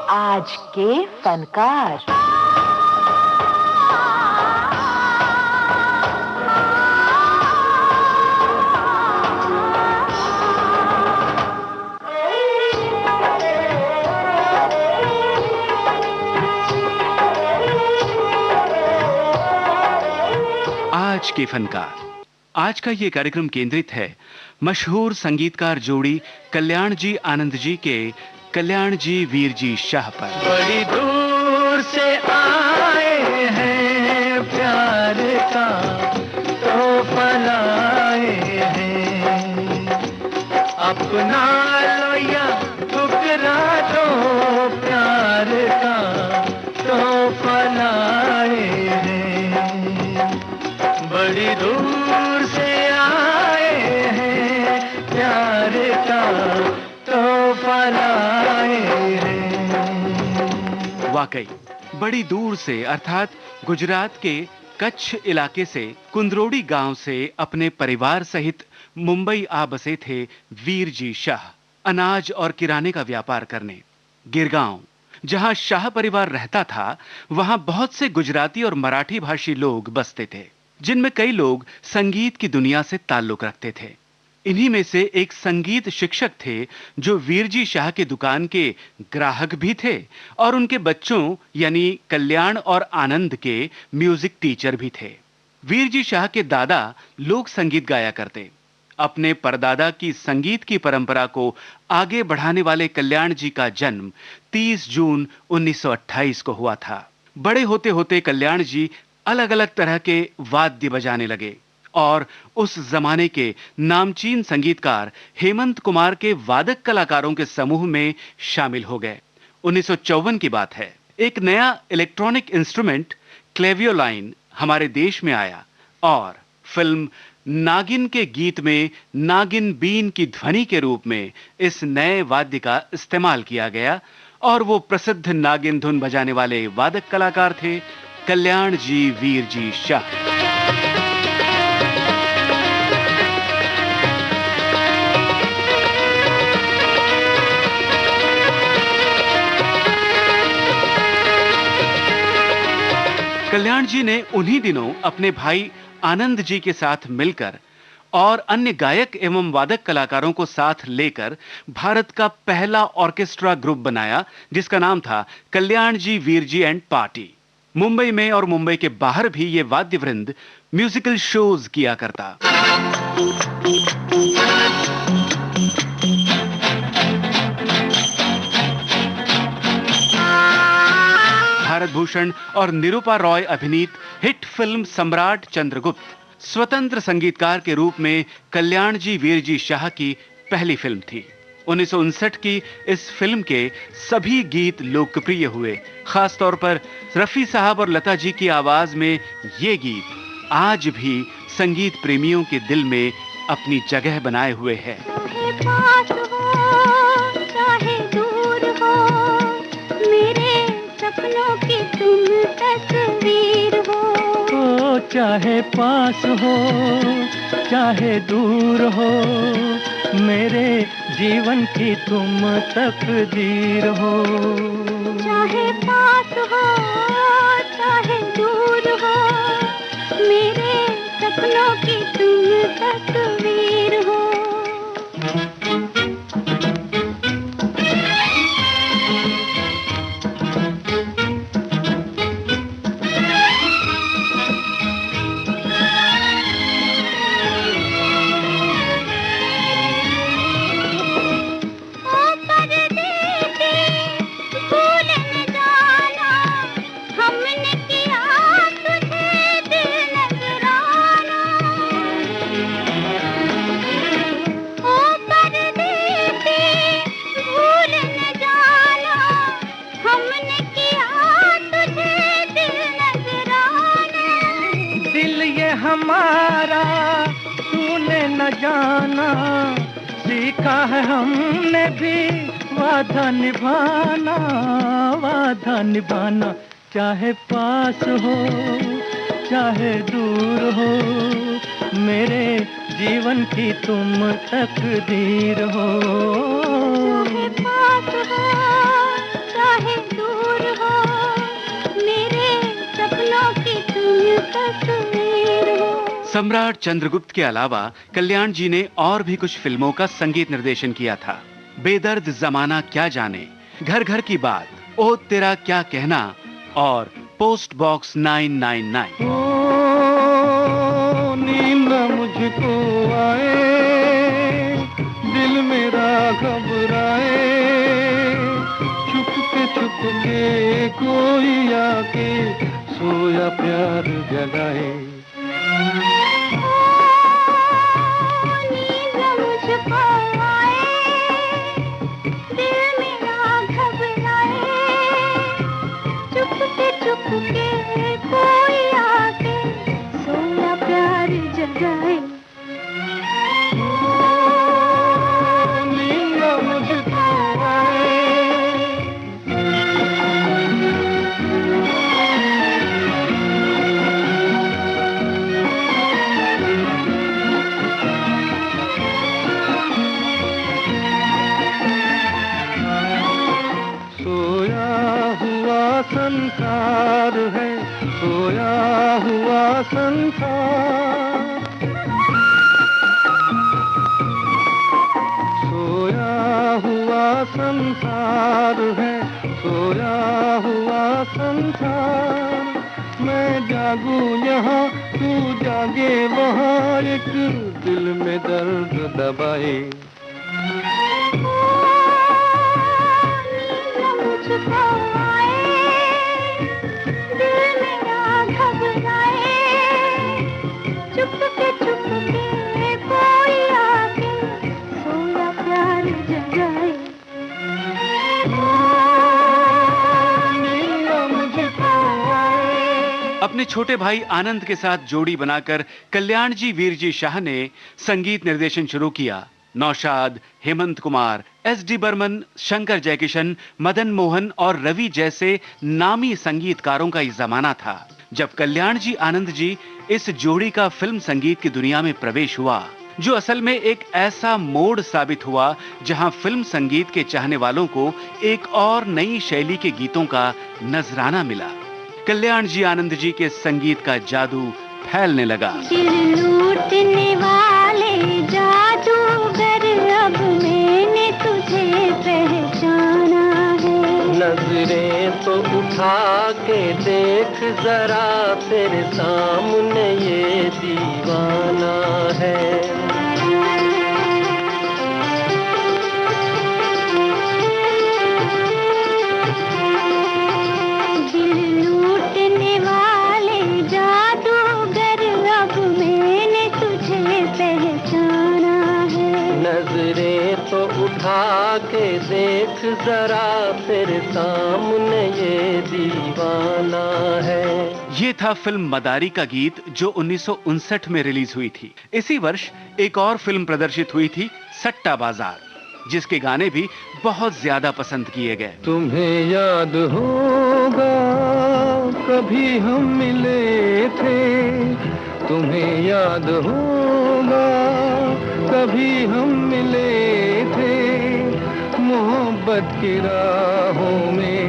आज के फनकार। आज के फनकार। आज का ये कार्यक्रम केंद्रित है मशहूर संगीतकार जोड़ी कल्याण जी आनंद जी के कल्याण जी वीर जी शाह पर। बड़ी दूर से आए हैं, प्यार का तोहफा लाए हैं, अपना लो या ठुकरा दो, प्यार का तोहफा लाए हैं। बड़ी दूर से आए हैं, प्यार का तोहफा लाए हैं। वाकई बड़ी दूर से अर्थात गुजरात के कच्छ इलाके से कुंदरोड़ी गांव से अपने परिवार सहित मुंबई आ बसे थे वीर जी शाह, अनाज और किराने का व्यापार करने। गिरगांव, जहां शाह परिवार रहता था, वहां बहुत से गुजराती और मराठी भाषी लोग बसते थे, जिनमें कई लोग संगीत की दुनिया से ताल्लुक रखते थे। इन्हीं में से एक संगीत शिक्षक थे जो वीर जी शाह की दुकान के ग्राहक भी थे और उनके बच्चों यानी कल्याण और आनंद के म्यूजिक टीचर भी थे। वीर जी शाह के दादा लोक संगीत गाया करते। अपने परदादा की संगीत की परंपरा को आगे बढ़ाने वाले कल्याण जी का जन्म 30 जून 1928 को हुआ था। बड़े होते होते कल्याण जी अलग अलग तरह के वाद्य बजाने लगे और उस जमाने के नामचीन संगीतकार हेमंत कुमार के वादक कलाकारों के समूह में शामिल हो गए। 1954 की बात है। एक नया इलेक्ट्रॉनिक इंस्ट्रूमेंट क्लेवियोलाइन हमारे देश में आया और फिल्म नागिन के गीत में नागिन बीन की ध्वनि के रूप में इस नए वाद्य का इस्तेमाल किया गया और वो प्रसिद्ध नागिन धुन बजाने वाले वादक कलाकार थे कल्याण जी वीर जी शाह। कल्याण जी ने उन्हीं दिनों अपने भाई आनंद जी के साथ मिलकर और अन्य गायक एवं वादक कलाकारों को साथ लेकर भारत का पहला ऑर्केस्ट्रा ग्रुप बनाया, जिसका नाम था कल्याण जी वीर जी एंड पार्टी। मुंबई में और मुंबई के बाहर भी ये वाद्य वृंद म्यूजिकल शोज किया करता। भारत भूषण और निरूपा रॉय अभिनीत हिट फिल्म सम्राट चंद्रगुप्त स्वतंत्र संगीतकार के रूप में कल्याण जी वीर जी शाह की पहली फिल्म थी। 1959 की इस फिल्म के सभी गीत लोकप्रिय हुए। खासतौर पर रफी साहब और लता जी की आवाज में ये गीत आज भी संगीत प्रेमियों के दिल में अपनी जगह बनाए हुए है। चाहे पास हो चाहे दूर हो, मेरे जीवन की तुम तकदीर हो। चाहे पास हो चाहे दूर हो, मेरे सपनों की तुम तस्वीर हो। हमारा तूने न जाना, सीखा है हमने भी वादा निभाना, वादा निभाना। चाहे पास हो चाहे दूर हो, मेरे जीवन की तुम तकदीर हो। चाहे पास हो चाहे सम्राट चंद्रगुप्त के अलावा कल्याण जी ने और भी कुछ फिल्मों का संगीत निर्देशन किया था। बेदर्द जमाना क्या जाने, घर घर की बात, ओ तेरा क्या कहना और पोस्ट बॉक्स 999। नींद मुझको आए, दिल मेरा घबराए, छुपके कोई आके सोया प्यार जगाए। संसार है, सोया हुआ संसार, सोया हुआ संसार है, सोया हुआ संसार। मैं जागूं यहाँ, तू जागे वहाँ, एक दिल में दर्द दबाए। अपने छोटे भाई आनंद के साथ जोड़ी बनाकर कल्याण जी वीर जी शाह ने संगीत निर्देशन शुरू किया। नौशाद, हेमंत कुमार, एस.डी. बर्मन, शंकर जयकिशन, मदन मोहन और रवि जैसे नामी संगीतकारों का ये जमाना था जब कल्याण जी आनंद जी इस जोड़ी का फिल्म संगीत की दुनिया में प्रवेश हुआ, जो असल में एक ऐसा मोड़ साबित हुआ जहां फिल्म संगीत के चाहने वालों को एक और नई शैली के गीतों का नजराना मिला। कल्याण जी आनंद जी के संगीत का जादू फैलने लगा। दिल लूटने वाले जादूगर, अब मैंने तुझे पहचाना है। नजरें तो उठा के देख जरा, तेरे सामने ये दीवाना है। नजरें तो उठा के देख जरा, तेरे सामने ये दीवाना है। ये था फिल्म मदारी का गीत जो 1959 में रिलीज हुई थी। इसी वर्ष एक और फिल्म प्रदर्शित हुई थी, सट्टा बाजार, जिसके गाने भी बहुत ज्यादा पसंद किए गए। तुम्हें याद होगा कभी हम मिले थे, तुम्हें याद होगा कभी हम मिले थे, मोहब्बत की राहों में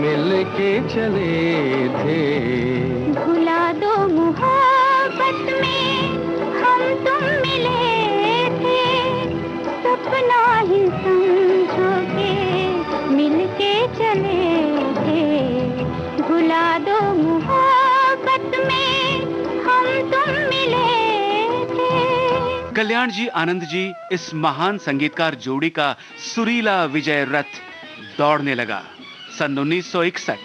मिल के चले थे। भुला दो मोहब्बत में हम तुम मिले थे, सपना ही समझो के मिल के चले थे। भुला दो मोहब्बत में हम तुम मिले थे। कल्याण जी आनंद जी इस महान संगीतकार जोड़ी का सुरीला विजय रथ दौड़ने लगा। सन 1961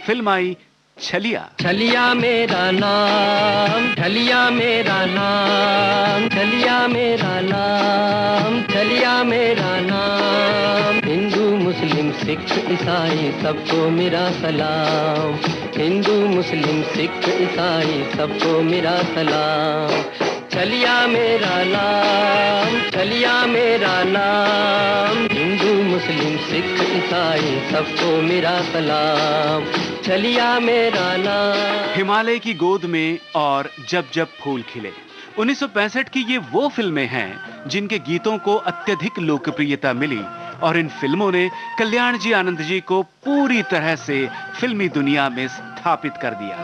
फिल्म आई छलिया। छलिया मेरा नाम, छलिया मेरा नाम, छलिया मेरा नाम, छलिया मेरा नाम। हिंदू मुस्लिम सिख ईसाई सबको मेरा सलाम, हिंदू मुस्लिम सिख ईसाई सबको मेरा सलाम। छलिया मेरा नाम, छलिया मेरा नाम, हिंदू मुस्लिम सिख ईसाई सबको मेरा सलाम। छलिया मेरा नाम। हिमालय की गोद में और जब जब फूल खिले 1965 की ये वो फिल्में हैं जिनके गीतों को अत्यधिक लोकप्रियता मिली और इन फिल्मों ने कल्याण जी आनंद जी को पूरी तरह से फिल्मी दुनिया में स्थापित कर दिया।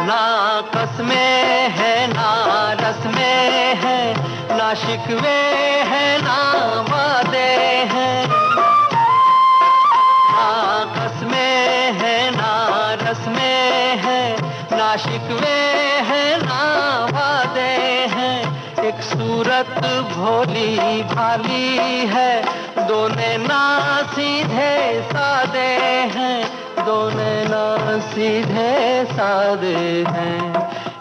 ना कसमें है ना रस्में है, ना शिकवे है ना वादे हैं। ना कसमें है ना रस्में है, ना शिकवे है ना वादे हैं। एक सूरत भोली भाली है, दोनों ना सीधे सादे हैं, दोनों ना सीधे सादे हैं।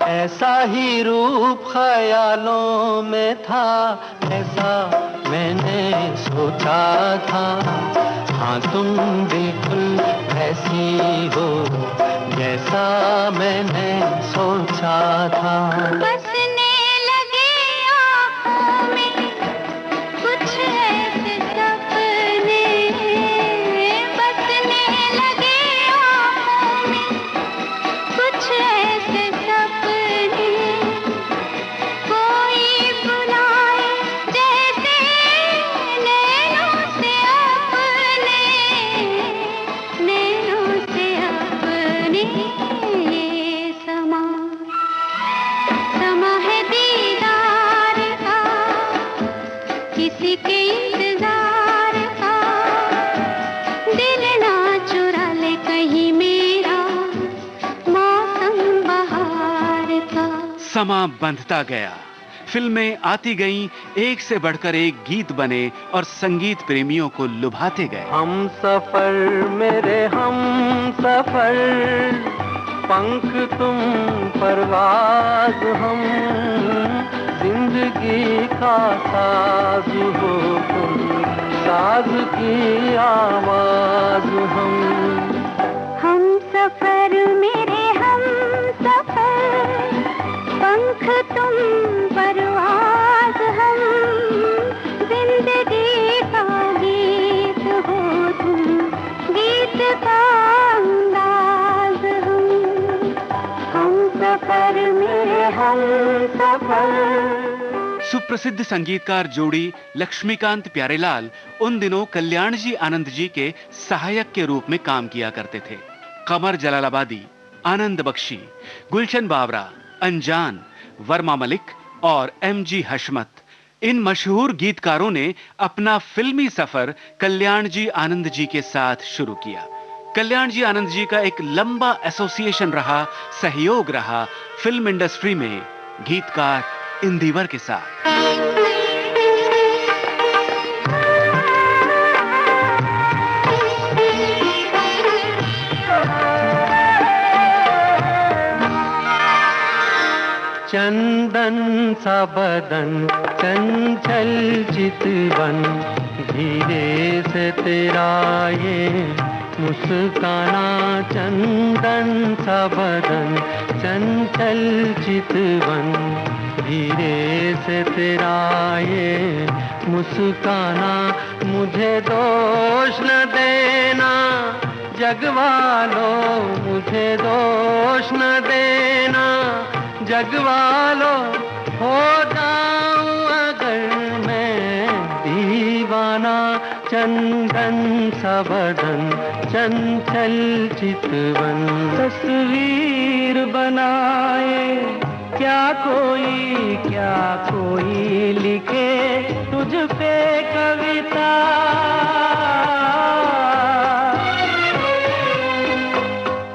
ऐसा ही रूप ख्यालों में था, ऐसा मैंने सोचा था। हाँ तुम बिल्कुल ऐसी हो जैसा मैंने सोचा था। बसने लगे आँखों में कुछ ऐसे सपने, बसने लगे आँखों में कुछ ऐसे सपने। कोई बुलाए जैसे नैनों से अपने, नैनों से अपने। ये समा समा है दीदार का, किसी के इंतजार का। दिल ना चुरा ले कहीं मेरा, मौसम बहार का। समा बंधता गया। फिल्में आती गईं, एक से बढ़कर एक गीत बने और संगीत प्रेमियों को लुभाते गए। हम सफर मेरे हम सफर, पंख तुम परवाज हम। जिंदगी का साज हो तुम, साज की आवाज हम। हम सफर मेरे हम सफर, पंख तुम परवाज हम। जिंदगी का गीत हो तुम, गीत का अंदाज हम सफर मेरे हम सफर। सुप्रसिद्ध संगीतकार जोड़ी लक्ष्मीकांत प्यारेलाल उन दिनों कल्याण जी आनंद जी के सहायक के रूप में काम किया करते थे। कमर जलालाबादी, आनंद बख्शी, गुलशन बावरा, अनजान, वर्मा मलिक और एमजी हशमत, इन मशहूर गीतकारों ने अपना फिल्मी सफर कल्याण जी आनंद जी के साथ शुरू किया। कल्याण जी आनंद जी का एक लंबा एसोसिएशन रहा, सहयोग रहा फिल्म इंडस्ट्री में गीतकार इंदिवर के साथ। चंदन सा बदन चंचल चितवन, धीरे से तेरा ये मुस्काना। चंदन सा बदन चंचल चितवन, धीरे से तेरा ये मुस्काना। मुझे दोष न देना जगवालो, मुझे दोष न देना जगवालो। हो जाऊं अगर मैं दीवाना, चंदन सा बदन चंचल चितवन। तस्वीर बनाए क्या कोई लिखे तुझ पे कविता।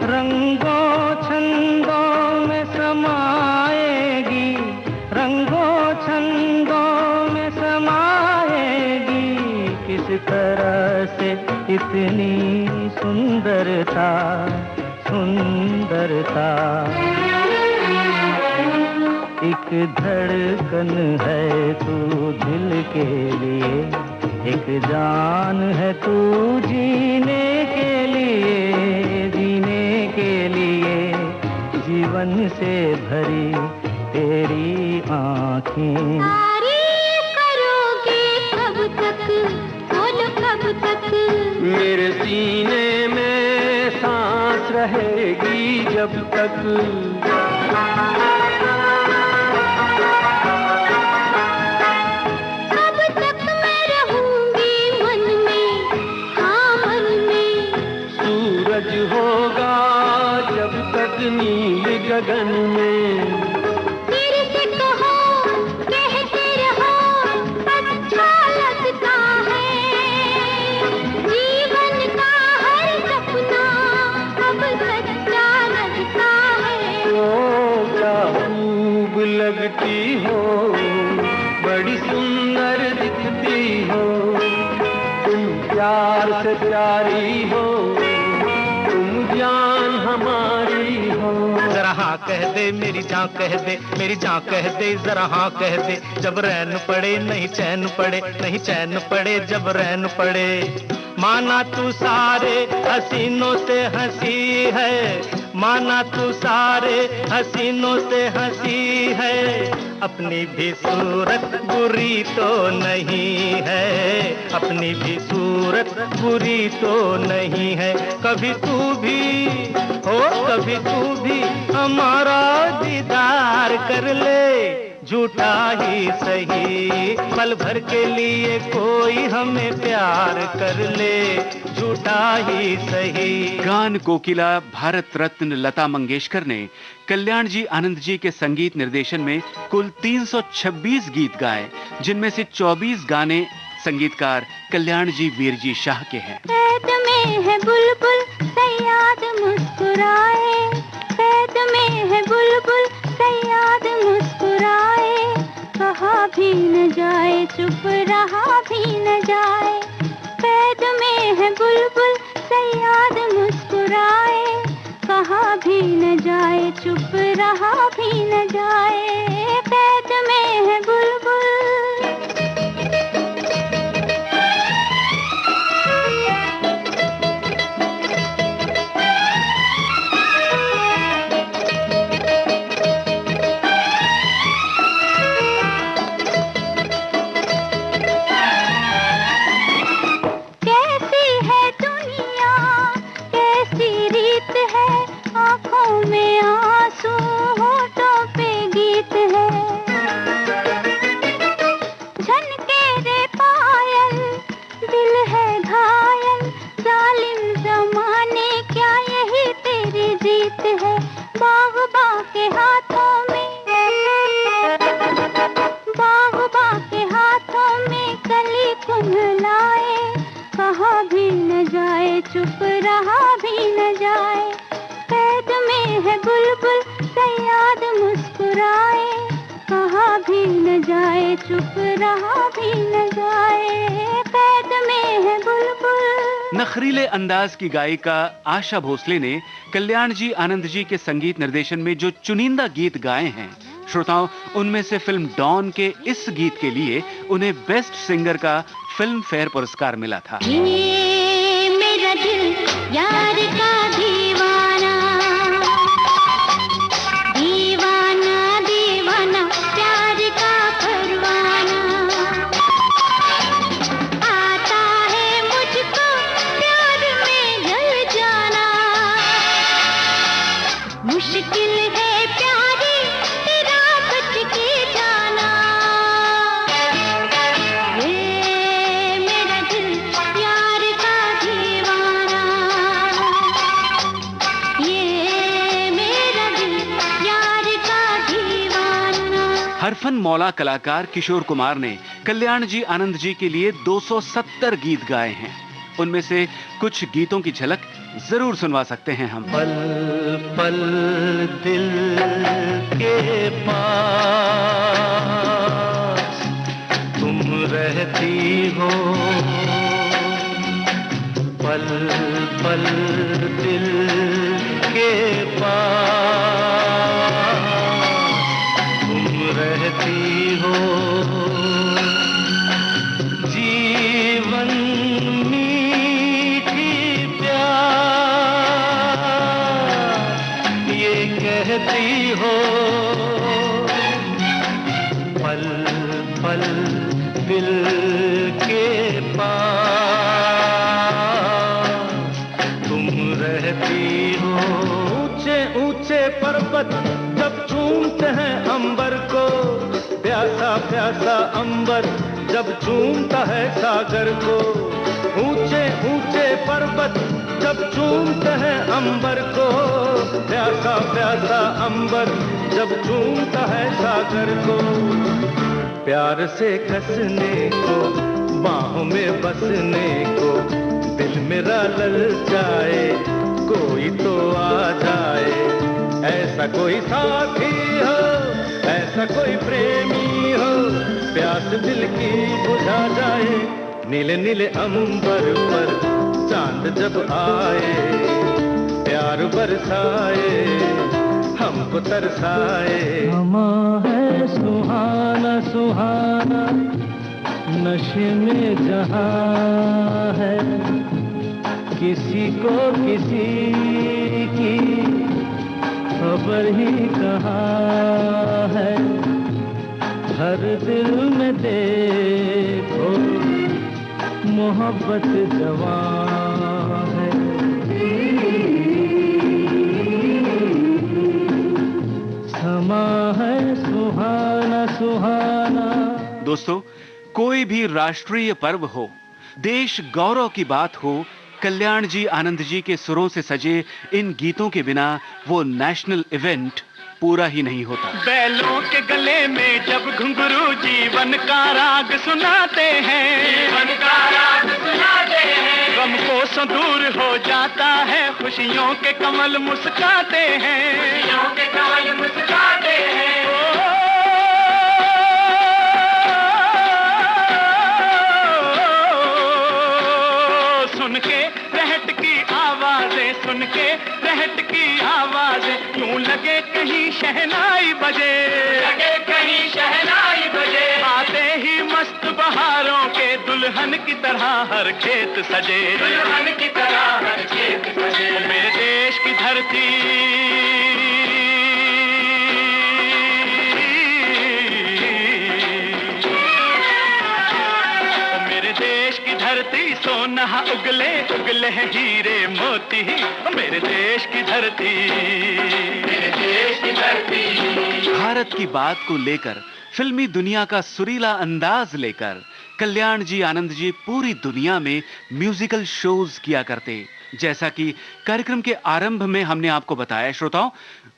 रंगों छंदों में समाएगी, रंगों छंदों में समाएगी। किस तरह से इतनी सुंदरता, सुंदरता। एक धड़कन है तू दिल के लिए, एक जान है तू जीने के लिए, जीने के लिए। जीवन से भरी तेरी आँखें। तारीफ करोगे कब तक, बोलो कब तक। मेरे सीने में सांस रहेगी जब तक। कब तक मैं रहूंगी मन में, हाँ मन में। हो, बड़ी सुंदर दिखती हो, तुम प्यार से प्यारी हो, तुम जान हमारी हो। जरा हाँ कह दे मेरी जान कह दे, मेरी जान कह दे, जरा हाँ कह दे। जब रैन पड़े नहीं चैन पड़े, नहीं चैन पड़े जब रैन पड़े। माना तू सारे हसीनों से हंसी है, माना तू सारे हसीनों से हंसी है, अपनी भी सूरत बुरी तो नहीं है, अपनी भी सूरत बुरी तो नहीं है। कभी तू भी हो, कभी तू भी हमारा दीदार कर ले, झूठा ही सही पल भर के लिए कोई हमें प्यार कर ले, झूठा ही सही। गान कोकिला भारत रत्न लता मंगेशकर ने कल्याण जी आनंद जी के संगीत निर्देशन में कुल 326 गीत गाए, जिनमें से 24 गाने संगीतकार कल्याण जी वीर जी शाह के हैं। कैद में है बुलबुल सयाद मुस्कुराए, कैद में है बुलबुल सयाद मुस्कुराए, कहा भी न जाए चुप रहा भी न जाए। कैद में है बुलबुल सयाद मुस्कुराए, कहा भी न जाए चुप रहा भी न जाए। कैद में है बुलबुल। चुप रहा भी न जाए। कैद में है बुलबुल सयाद मुस्कुराए, कहा भी न जाए चुप रहा भी न जाए। कैद में है बुलबुल। नखरीले अंदाज की गायिका आशा भोसले ने कल्याण जी आनंद जी के संगीत निर्देशन में जो चुनिंदा गीत गाए हैं, श्रोताओं, उनमें से फिल्म डॉन के इस गीत के लिए उन्हें बेस्ट सिंगर का फिल्म फेयर पुरस्कार मिला था। ये मेरा दिल यार का दीवाना, दीवाना दीवाना प्यार का परवाना, आता है मुझको प्यार में जल जाना, मुश्किल है प्यारी तेरा बच के जाना। ये मेरा दिल यार का दीवाना, ये मेरा दिल यार का दीवाना। हरफन मौला कलाकार किशोर कुमार ने कल्याण जी आनंद जी के लिए 270 गीत गाए हैं। उनमें से कुछ गीतों की झलक जरूर सुनवा सकते हैं हम। पल पल दिल के पास तुम रहती हो, पल पल दिल के पास तुम रहती हो, जीवन मीठी प्यार ये कहती हो, पल पल दिल के पास तुम रहती हो। ऊंचे ऊंचे पर्वत जब चूमते हैं अंबर को, प्यासा प्यासा अंबर जब चूमता है सागर को, ऊंचे ऊंचे पर्वत जब चूमते हैं अंबर को, प्यासा प्यासा अंबर जब चूमता है सागर को। प्यार से कसने को, बाहों में बसने को, दिल मेरा ललचाए, कोई तो आ जाए, ऐसा कोई साथी हो ऐसा कोई प्रेमी हो प्यास दिल की बुझा जाए, नीले नीले अंबर पर चांद जब आए, प्यार बरसाए हमको तरसाए। समा है सुहाना सुहाना, नशे में जहां है, किसी को किसी की खबर ही कहाँ है। हर दिल में देखो मोहब्बत जवां है। समा है सुहाना सुहाना। दोस्तों, कोई भी राष्ट्रीय पर्व हो, देश गौरव की बात हो, कल्याण जी आनंद जी के सुरों से सजे इन गीतों के बिना वो नेशनल इवेंट पूरा ही नहीं होता। बैलों के गले में जब घुंघरू जीवन का राग सुनाते हैं, जीवन का राग सुनाते हैं, गम को सो दूर हो जाता है, खुशियों के कमल मुस्काते हैं, खुशियों के कमल मुस्काते हैं। सुन के रहट की आवाजें, सुन के रहट की आवाजें, यूं लगे कहीं शहनाई बजे, लगे कहीं शहनाई बजे। आते ही मस्त बहारों के दुल्हन की तरह हर खेत सजे, दुल्हन की तरह हर खेत सजे। मेरे देश की धरती सोना उगले उगले हैं हीरे मोती, मेरे देश की धरती, मेरे देश की धरती। भारत की बात को लेकर, फिल्मी दुनिया का सुरीला अंदाज लेकर कल्याण जी आनंद जी पूरी दुनिया में म्यूजिकल शोज किया करते। जैसा कि कार्यक्रम के आरंभ में हमने आपको बताया श्रोताओं,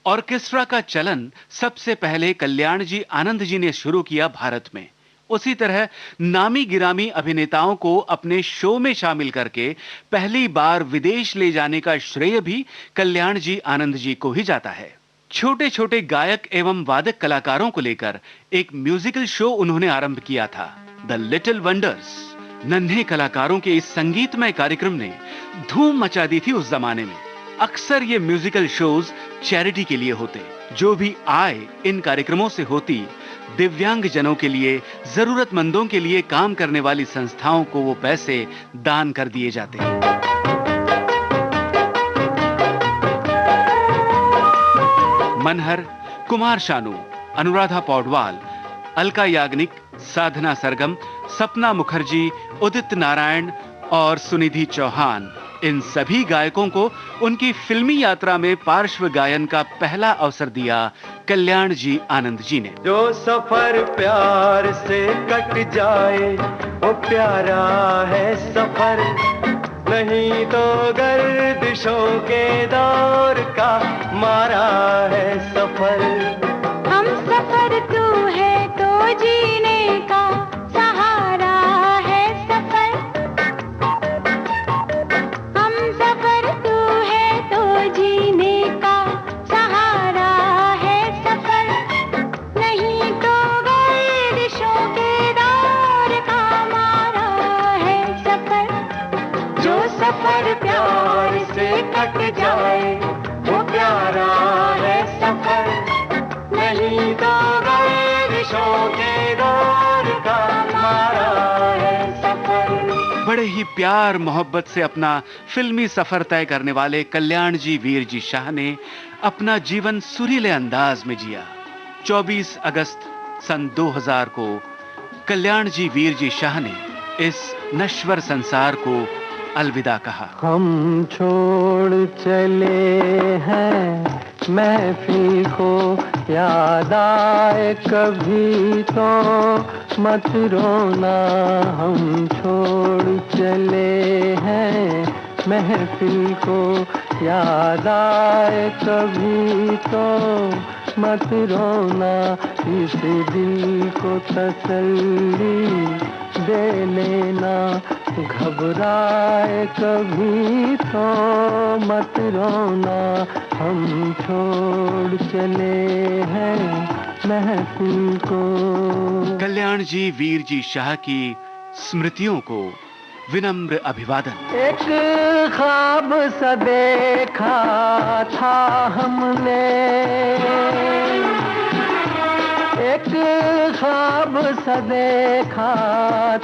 ऑर्केस्ट्रा का चलन सबसे पहले कल्याण जी आनंद जी ने शुरू किया भारत में। उसी तरह नामी गिरामी अभिनेताओं को अपने शो में शामिल करके पहली बार विदेश ले जाने का श्रेय भी कल्याण जी आनंद जी को ही जाता है। छोटे छोटे गायक एवं वादक कलाकारों को लेकर एक म्यूजिकल शो उन्होंने आरंभ किया था, द लिटिल वंडर्स। नन्हे कलाकारों के इस संगीतमय कार्यक्रम ने धूम मचा दी थी उस जमाने में। अक्सर ये म्यूजिकल शोज चैरिटी के लिए होते, जो भी आय इन कार्यक्रमों से होती दिव्यांग जनों के लिए, जरूरतमंदों के लिए काम करने वाली संस्थाओं को वो पैसे दान कर दिए जाते हैं। मनहर, कुमार शानू, अनुराधा पौडवाल, अलका याग्निक, साधना सरगम, सपना मुखर्जी, उदित नारायण और सुनिधि चौहान, इन सभी गायकों को उनकी फिल्मी यात्रा में पार्श्व गायन का पहला अवसर दिया कल्याण जी आनंद जी ने। जो सफर प्यार से कट जाए वो प्यारा है सफर, नहीं तो गर्दिशों के दौर का मारा है सफर। हम सफर तू है तो जीने का सहारा है सफर, हम सफर तू है तो जीने का सहारा है सफर, नहीं तो गर्दिशों के दौर का मारा है सफर। जो सफर प्यार से कट जाए वो प्यारा है सफर, नहीं तो गर्दिशों के दौर का मारा है सफर। बड़े ही प्यार मोहब्बत से अपना फिल्मी सफर तय करने वाले कल्याण जी वीर जी शाह ने अपना जीवन सुरीले अंदाज में जिया। 24 अगस्त सन 2000 को कल्याण जी वीर जी शाह ने इस नश्वर संसार को अलविदा कहा। हम छोड़ चले हैं महफिल को, याद आए कभी तो मत रोना। हम छोड़ चले हैं महफिल को, याद आए कभी तो मत रोना। इस दिल को तसल्ली दे लेना, घबराए कभी तो मत रोना। हम छोड़ चले हैं महफिल को। कल्याण जी वीर जी शाह की स्मृतियों को विनम्र अभिवादन। एक ख्वाब सा देखा था हमने, एक ख्वाब सा देखा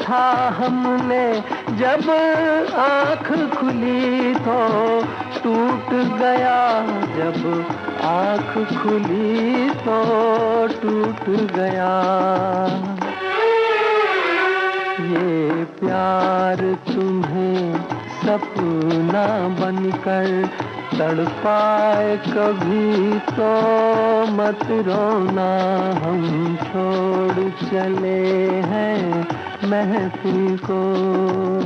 था हमने, जब आँख खुली तो टूट गया, जब आँख खुली तो टूट गया। ये प्यार तुम्हें सपना बनकर तड़पाए कभी तो मत रोना, हम छोड़ चले हैं महफिल को।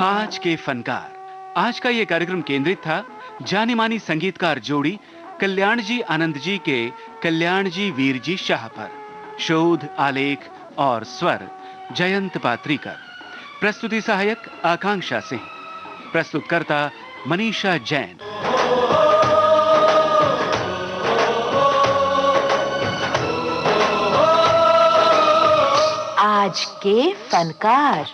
आज के फनकार। आज का ये कार्यक्रम केंद्रित था जानी मानी संगीतकार जोड़ी कल्याण जी आनंद जी के कल्याण जी वीर जी शाह पर। शोध, आलेख और स्वर जयंत पात्रीकर। प्रस्तुति सहायक आकांक्षा सिंह। प्रस्तुतकर्ता मनीषा जैन। आज के फनकार।